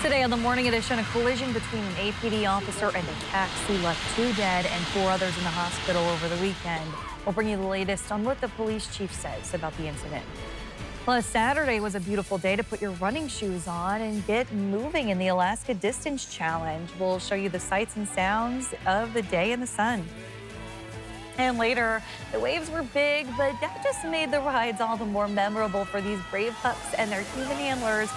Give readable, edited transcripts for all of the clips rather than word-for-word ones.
Today on the Morning Edition, a collision between an APD officer and a taxi left 2 dead and 4 others in the hospital over the weekend. We'll bring you the latest on what the police chief says about the incident. Plus, Saturday was a beautiful day to put your running shoes on and get moving in the Alaska Distance Challenge. We'll show you the sights and sounds of the day in the sun. And later, the waves were big, but that just made the rides all the more memorable for these brave pups and their human handlers.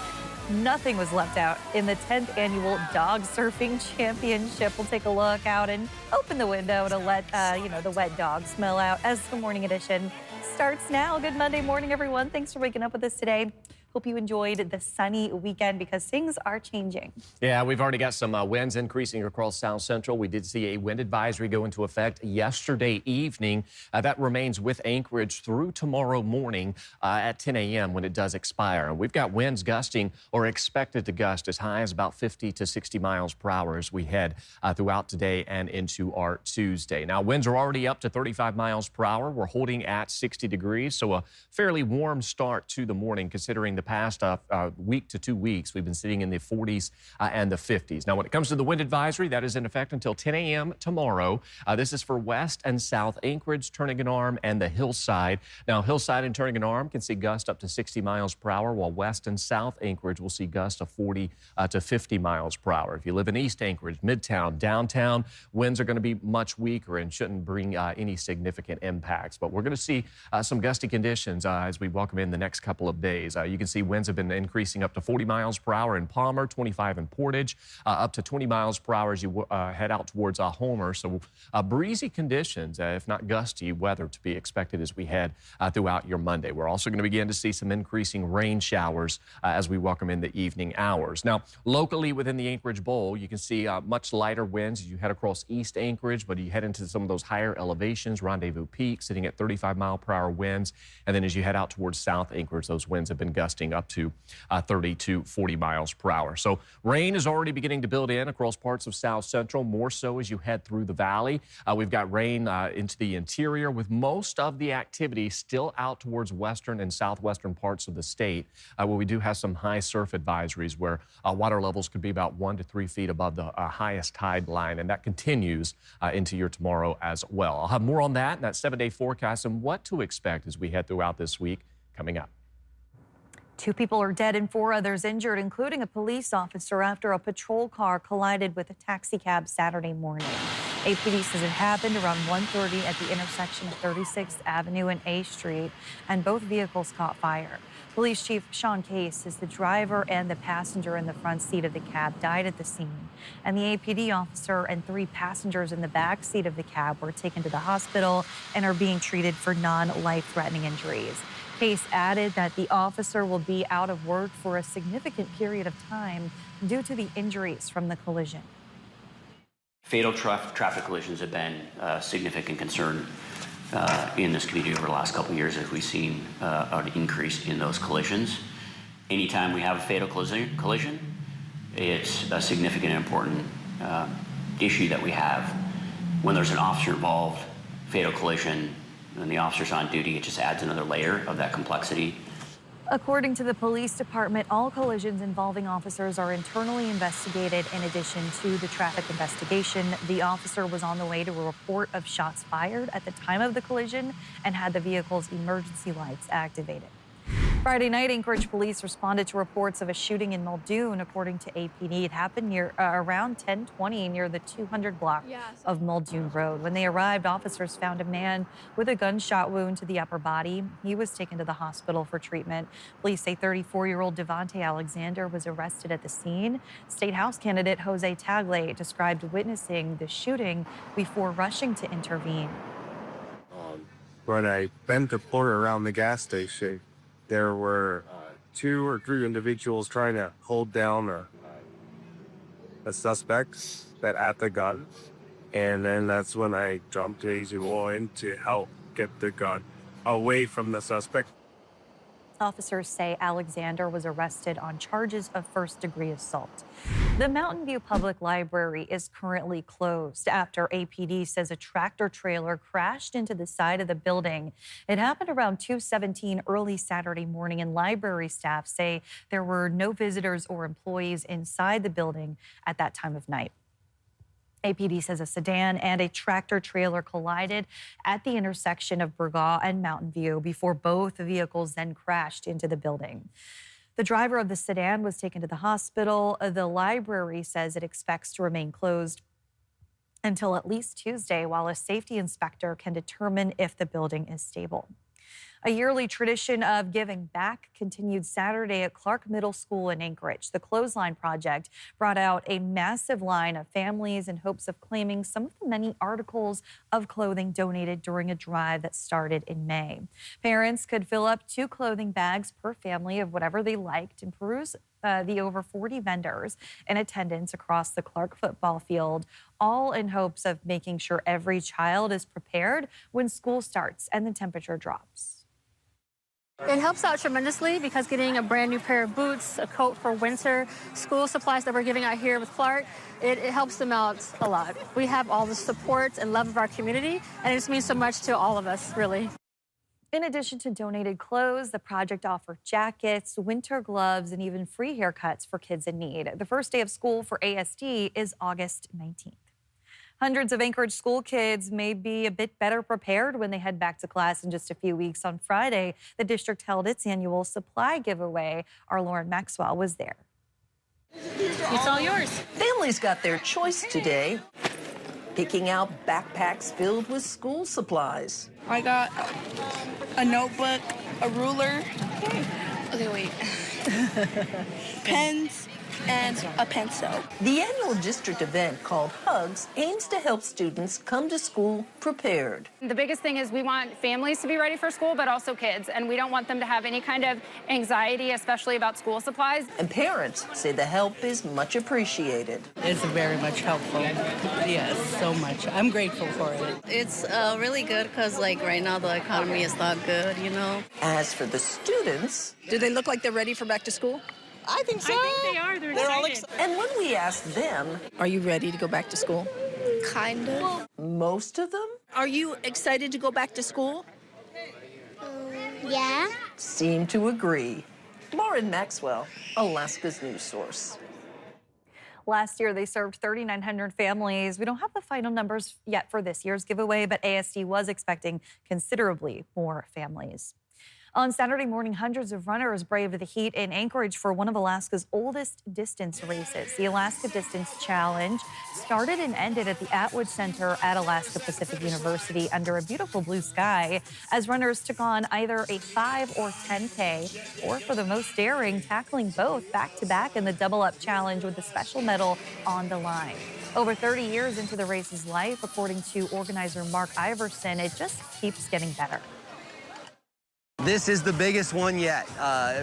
Nothing was left out in the 10th annual Dog Surfing Championship. We'll take a look out and open the window to let, the wet dog smell out as the Morning Edition starts now. Good Monday morning, everyone. Thanks for waking up with us today. Hope you enjoyed the sunny weekend because things are changing. Yeah, we've already got some winds increasing across South Central. We did see a wind advisory go into effect yesterday evening. That remains with Anchorage through tomorrow morning at 10 a.m. when it does expire. We've got winds gusting or expected to gust as high as about 50 to 60 miles per hour as we head throughout today and into our Tuesday. Now, winds are already up to 35 miles per hour. We're holding at 60 degrees, so a fairly warm start to the morning considering the past week to 2 weeks. We've been sitting in the 40s and the 50s. Now, when it comes to the wind advisory, that is in effect until 10 a.m. tomorrow. This is for West and South Anchorage, Turning an Arm, and the Hillside. Now, Hillside and Turning an Arm can see gusts up to 60 miles per hour, while West and South Anchorage will see gusts of 40 to 50 miles per hour. If you live in East Anchorage, Midtown, downtown, winds are going to be much weaker and shouldn't bring any significant impacts. But we're going to see some gusty conditions as we welcome in the next couple of days. You can see winds have been increasing up to 40 miles per hour in Palmer, 25 in Portage, up to 20 miles per hour as you head out towards Homer. So breezy conditions, if not gusty weather to be expected as we head throughout your Monday. We're also going to begin to see some increasing rain showers as we welcome in the evening hours. Now, locally within the Anchorage Bowl, you can see much lighter winds as you head across East Anchorage, but you head into some of those higher elevations, Rendezvous Peak sitting at 35 mile per hour winds. And then as you head out towards South Anchorage, those winds have been gusting up to 30 to 40 miles per hour. So rain is already beginning to build in across parts of South Central, more so as you head through the valley. We've got rain into the interior with most of the activity still out towards western and southwestern parts of the state, where we do have some high surf advisories where water levels could be about 1 to 3 feet above the highest tide line, and that continues into your tomorrow as well. I'll have more on that in that 7-day forecast and what to expect as we head throughout this week coming up. 2 people are dead and 4 others injured, including a police officer after a patrol car collided with a taxi cab Saturday morning. APD says it happened around 1:30 at the intersection of 36th Avenue and A Street, and both vehicles caught fire. Police Chief Sean Case says the driver and the passenger in the front seat of the cab died at the scene, and the APD officer and 3 passengers in the back seat of the cab were taken to the hospital and are being treated for non-life-threatening injuries. Case added that the officer will be out of work for a significant period of time due to the injuries from the collision. Fatal traffic collisions have been a significant concern in this community over the last couple of years as we've seen an increase in those collisions. Anytime we have a fatal collision, it's a significant and important issue that we have. When there's an officer involved, fatal collision, and the officer's on duty, it just adds another layer of that complexity. According to the police department, all collisions involving officers are internally investigated. In addition to the traffic investigation, the officer was on the way to a report of shots fired at the time of the collision and had the vehicle's emergency lights activated. Friday night, Anchorage Police responded to reports of a shooting in Muldoon. According to APD, it happened near around 10:20 near the 200 block of Muldoon Road. When they arrived, officers found a man with a gunshot wound to the upper body. He was taken to the hospital for treatment. Police say 34-year-old Devontae Alexander was arrested at the scene. State House candidate Jose Tagle described witnessing the shooting before rushing to intervene. When I bent the corner around the gas station, there were 2 or 3 individuals trying to hold down a suspect that had the gun. And then that's when I jumped to Easy in to help get the gun away from the suspect. Officers say Alexander was arrested on charges of first-degree assault. The Mountain View Public Library is currently closed after APD says a tractor trailer crashed into the side of the building. It happened around 2:17 early Saturday morning, and library staff say there were no visitors or employees inside the building at that time of night. APD says a sedan and a tractor trailer collided at the intersection of Burgaw and Mountain View before both vehicles then crashed into the building. The driver of the sedan was taken to the hospital. The library says it expects to remain closed until at least Tuesday, while a safety inspector can determine if the building is stable. A yearly tradition of giving back continued Saturday at Clark Middle School in Anchorage. The Clothesline Project brought out a massive line of families in hopes of claiming some of the many articles of clothing donated during a drive that started in May. Parents could fill up 2 clothing bags per family of whatever they liked and peruse the over 40 vendors in attendance across the Clark football field, all in hopes of making sure every child is prepared when school starts and the temperature drops. It helps out tremendously because getting a brand new pair of boots, a coat for winter, school supplies that we're giving out here with Clark, it helps them out a lot. We have all the support and love of our community, and it just means so much to all of us, really. In addition to donated clothes, the project offered jackets, winter gloves, and even free haircuts for kids in need. The first day of school for ASD is August 19th. Hundreds of Anchorage school kids may be a bit better prepared when they head back to class in just a few weeks. On Friday, the district held its annual supply giveaway. Our Lauren Maxwell was there. It's all yours. Families got their choice today, picking out backpacks filled with school supplies. I got a notebook, a ruler. Okay, wait. Pens and a pencil. The annual district event called HUGSS aims to help students come to school prepared. The biggest thing is we want families to be ready for school, but also kids, and we don't want them to have any kind of anxiety, especially about school supplies. And parents say the help is much appreciated. It's very much helpful. Yes, so much. I'm grateful for it. It's really good because, like, right now the economy is not good, you know. As for the students... Do they look like they're ready for back to school? I think so. I think they are. They're all excited. And when we asked them... Are you ready to go back to school? Kind of. Most of them... Are you excited to go back to school? Yeah. Seem to agree. Lauren Maxwell, Alaska's news source. Last year, they served 3,900 families. We don't have the final numbers yet for this year's giveaway, but ASD was expecting considerably more families. On Saturday morning, hundreds of runners braved the heat in Anchorage for one of Alaska's oldest distance races. The Alaska Distance Challenge started and ended at the Atwood Center at Alaska Pacific University under a beautiful blue sky as runners took on either a 5 or 10K, or for the most daring, tackling both back-to-back in the double-up challenge with the special medal on the line. Over 30 years into the race's life, according to organizer Mark Iverson, it just keeps getting better. This is the biggest one yet.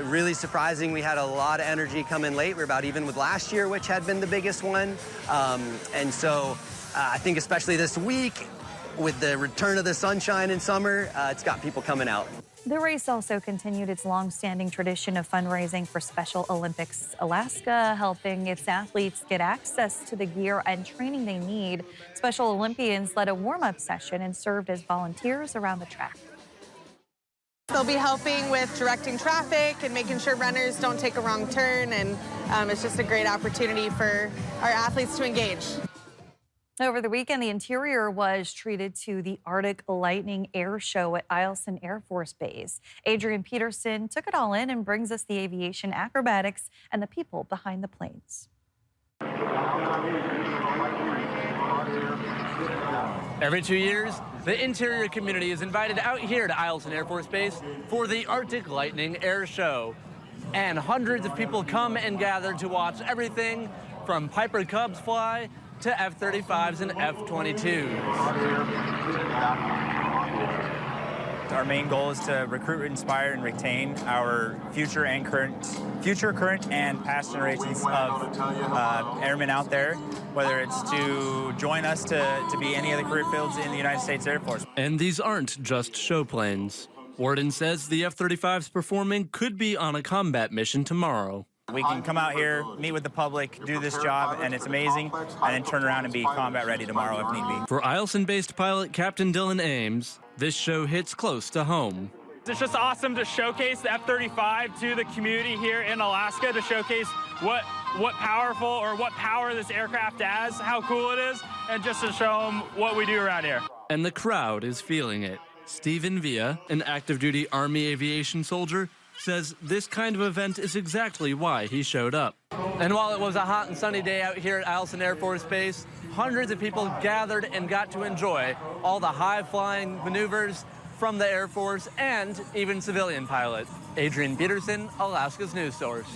Really surprising. We had a lot of energy come in late. We're about even with last year, which had been the biggest one. And so I think especially this week, with the return of the sunshine in summer, it's got people coming out. The race also continued its long-standing tradition of fundraising for Special Olympics Alaska, helping its athletes get access to the gear and training they need. Special Olympians led a warm-up session and served as volunteers around the track. They'll be helping with directing traffic and making sure runners don't take a wrong turn, and it's just a great opportunity for our athletes to engage. Over the weekend, the interior was treated to the Arctic Lightning Air Show at Eielson Air Force Base. Adrian Peterson took it all in and brings us the aviation acrobatics and the people behind the planes. Every 2 years, the interior community is invited out here to Eielson Air Force Base for the Arctic Lightning Air Show. And hundreds of people come and gather to watch everything from Piper Cubs fly to F-35s and F-22s. Our main goal is to recruit, inspire, and retain our future, current, and past generations of airmen out there, whether it's to join us to be any of the career fields in the United States Air Force. And these aren't just show planes. Warden says the F-35s performing could be on a combat mission tomorrow. We can come out here, meet with the public, do this job, and it's amazing, and then turn around and be combat ready tomorrow if need be. For Eielson-based pilot Captain Dylan Ames, this show hits close to home. It's just awesome to showcase the F-35 to the community here in Alaska, to showcase what power this aircraft has, how cool it is, and just to show them what we do around here. And the crowd is feeling it. Stephen Villa, an active-duty Army aviation soldier, says this kind of event is exactly why he showed up. And while it was a hot and sunny day out here at Eielson Air Force Base, hundreds of people gathered and got to enjoy all the high-flying maneuvers from the Air Force and even civilian pilots. Adrian Peterson, Alaska's news source.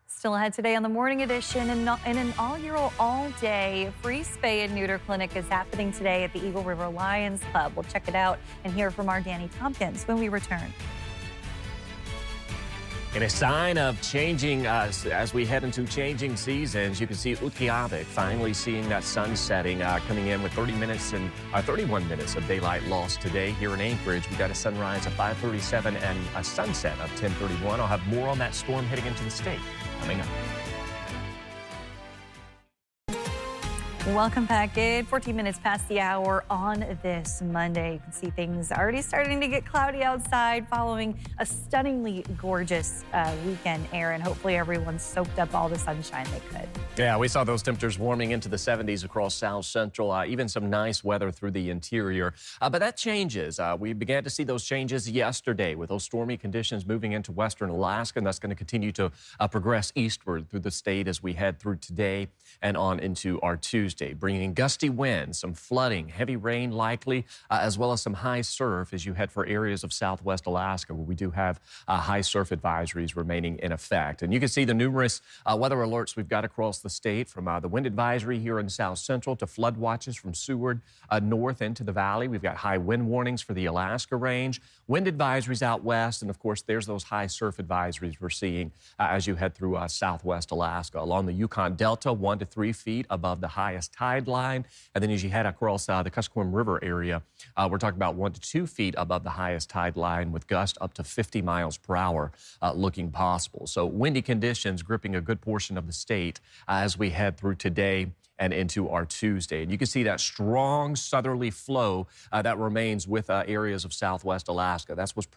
Still ahead today on the Morning Edition, an inaugural all-day free spay and neuter clinic is happening today at the Eagle River Lions Club. We'll check it out and hear from our Danny Tompkins when we return. In a sign of changing as we head into changing seasons, you can see Utqiagvik finally seeing that sun setting, coming in with 31 minutes of daylight lost today here in Anchorage. We got a sunrise of 5:37 and a sunset of 10:31. I'll have more on that storm heading into the state coming up. Welcome back in. 14 minutes past the hour on this Monday. You can see things already starting to get cloudy outside following a stunningly gorgeous weekend, Aaron. Hopefully everyone's soaked up all the sunshine they could. Yeah, we saw those temperatures warming into the 70s across South Central, even some nice weather through the interior. But that changes. We began to see those changes yesterday with those stormy conditions moving into western Alaska, and that's going to continue to progress eastward through the state as we head through today and on into our Tuesday, bringing gusty winds, some flooding, heavy rain likely, as well as some high surf as you head for areas of southwest Alaska where we do have high surf advisories remaining in effect. And you can see the numerous weather alerts we've got across the state, from the wind advisory here in South Central to flood watches from Seward north into the valley. We've got high wind warnings for the Alaska range, wind advisories out west, and of course there's those high surf advisories we're seeing as you head through southwest Alaska. Along the Yukon Delta, 1 to 3 feet above the highest tide line. And then as you head across the Kuskokwim River area, we're talking about 1 to 2 feet above the highest tide line with gusts up to 50 miles per hour looking possible. So windy conditions gripping a good portion of the state as we head through today and into our Tuesday. And you can see that strong southerly flow that remains with areas of southwest Alaska. That's what's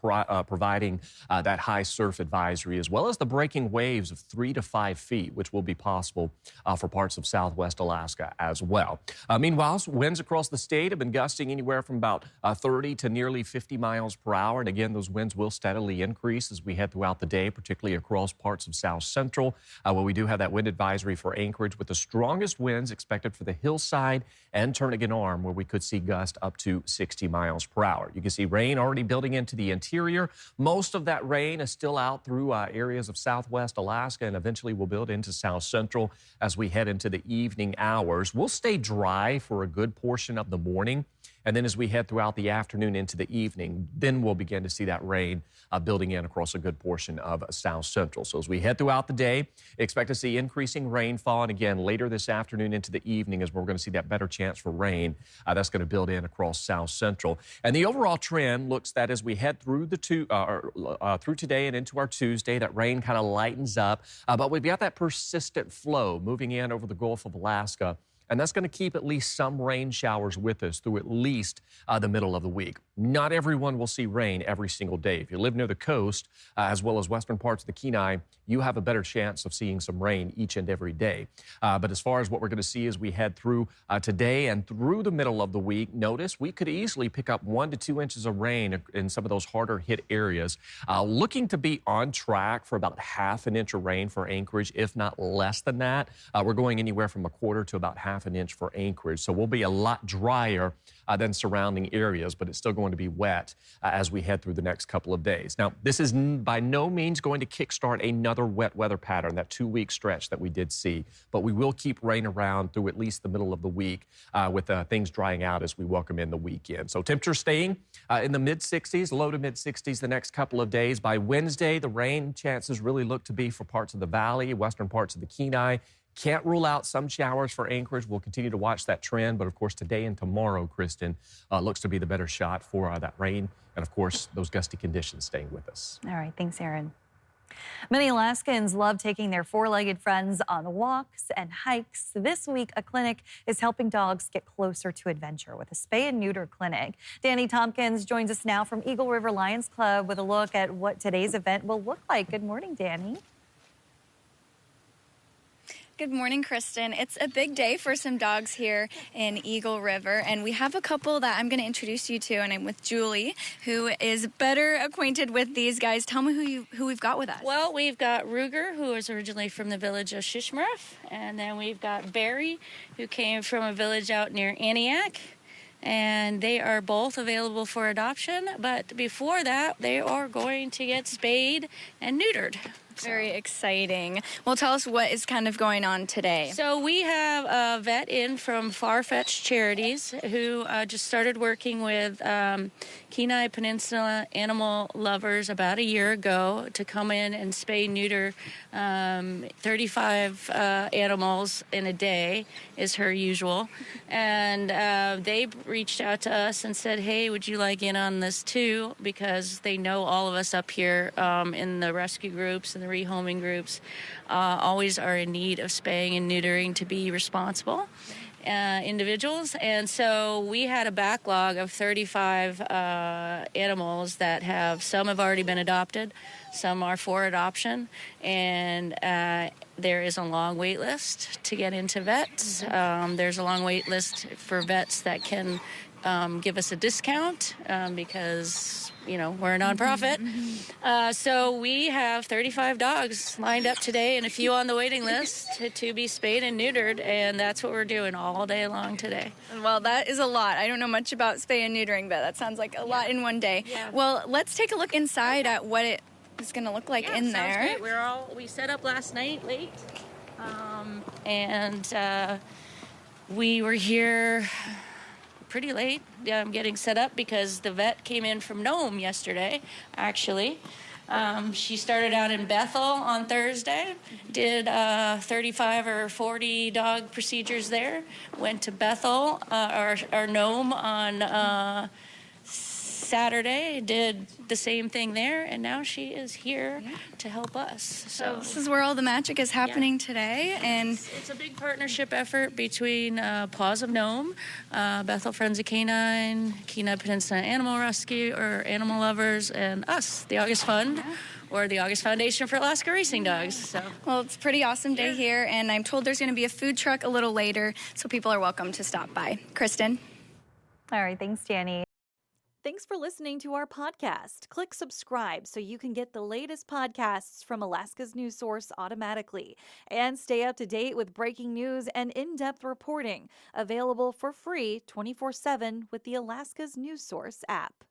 providing that high surf advisory, as well as the breaking waves of 3 to 5 feet, which will be possible for parts of southwest Alaska as well. Meanwhile, winds across the state have been gusting anywhere from about 30 to nearly 50 miles per hour. And again, those winds will steadily increase as we head throughout the day, particularly across parts of South Central, where we do have that wind advisory for Anchorage, with the strongest winds expected for the hillside and Turnagain Arm, where we could see gusts up to 60 miles per hour. You can see rain already building into the interior. Most of that rain is still out through areas of southwest Alaska and eventually will build into South Central as we head into the evening hours. We'll stay dry for a good portion of the morning. And then as we head throughout the afternoon into the evening, then we'll begin to see that rain building in across a good portion of South Central. So as we head throughout the day, expect to see increasing rainfall. And again, later this afternoon into the evening is where we're going to see that better chance for rain. That's going to build in across South Central. And the overall trend looks that as we head through through today and into our Tuesday, that rain kind of lightens up. But we've got that persistent flow moving in over the Gulf of Alaska. And that's going to keep at least some rain showers with us through at least the middle of the week. Not everyone will see rain every single day. If you live near the coast, as well as western parts of the Kenai, you have a better chance of seeing some rain each and every day. But as far as what we're going to see as we head through today and through the middle of the week, notice we could easily pick up 1 to 2 inches of rain in some of those harder hit areas. Looking to be on track for about ½ an inch of rain for Anchorage, if not less than that. We're going anywhere from 1/4 to about ½ an inch for Anchorage. So we'll be a lot drier than surrounding areas, but it's still going to be wet as we head through the next couple of days. Now, this is by no means going to kickstart another wet weather pattern, that 2-week stretch that we did see, but we will keep rain around through at least the middle of the week with things drying out as we welcome in the weekend. So temperatures staying in the mid-60s, low to mid-60s the next couple of days. By Wednesday, the rain chances really look to be for parts of the valley, western parts of the Kenai. Can't rule out some showers for Anchorage. We'll continue to watch that trend. But, of course, today and tomorrow, Kristen, looks to be the better shot for that rain. And, of course, those gusty conditions staying with us. All right. Thanks, Aaron. Many Alaskans love taking their four-legged friends on walks and hikes. This week, a clinic is helping dogs get closer to adventure with a spay and neuter clinic. Danny Tompkins joins us now from Eagle River Lions Club with a look at what today's event will look like. Good morning, Danny. Good morning, Kristen. It's a big day for some dogs here in Eagle River, and we have a couple that I'm going to introduce you to, and I'm with Julie, who is better acquainted with these guys. Tell me who we've got with us. Well, we've got Ruger, who is originally from the village of Shishmaref, and then we've got Barry, who came from a village out near Antioch, and they are both available for adoption, but before that, they are going to get spayed and neutered. Very exciting. Well, tell us what is kind of going on today. So we have a vet in from Far-Fetched Charities who just started working with Kenai Peninsula animal lovers about a year ago to come in and spay neuter 35 animals in a day is her usual. And they reached out to us and said, hey, would you like in on this too? Because they know all of us up here in the rescue groups and the rehoming groups always are in need of spaying and neutering to be responsible individuals. And so we had a backlog of 35 animals that some have already been adopted, some are for adoption, and there is a long wait list to get into vets. There's a long wait list for vets that can give us a discount because we're a nonprofit. So we have 35 dogs lined up today and a few on the waiting list to be spayed and neutered, and that's what we're doing all day long today. Well, that is a lot. I don't know much about spay and neutering, but that sounds like a lot in one day. Yeah. Well, let's take a look inside at what it is going to look like in there. Great. We set up last night late, and we were here pretty late getting set up because the vet came in from Nome yesterday, actually. She started out in Bethel on Thursday, did 35 or 40 dog procedures there, went to Bethel, or Nome on Saturday, did the same thing there, and now she is here to help us. So this is where all the magic is happening today, and it's a big partnership effort between Paws of Nome, Bethel Friends of Canine, Kenai Peninsula Animal Rescue or Animal Lovers, and us, the August Fund. Or the August Foundation for Alaska Racing Dogs. So. Well, it's a pretty awesome day here, and I'm told there's going to be a food truck a little later, so people are welcome to stop by. Kristen? All right, thanks, Danny. Thanks for listening to our podcast. Click subscribe so you can get the latest podcasts from Alaska's news source automatically. And stay up to date with breaking news and in-depth reporting. Available for free 24/7 with the Alaska's news source app.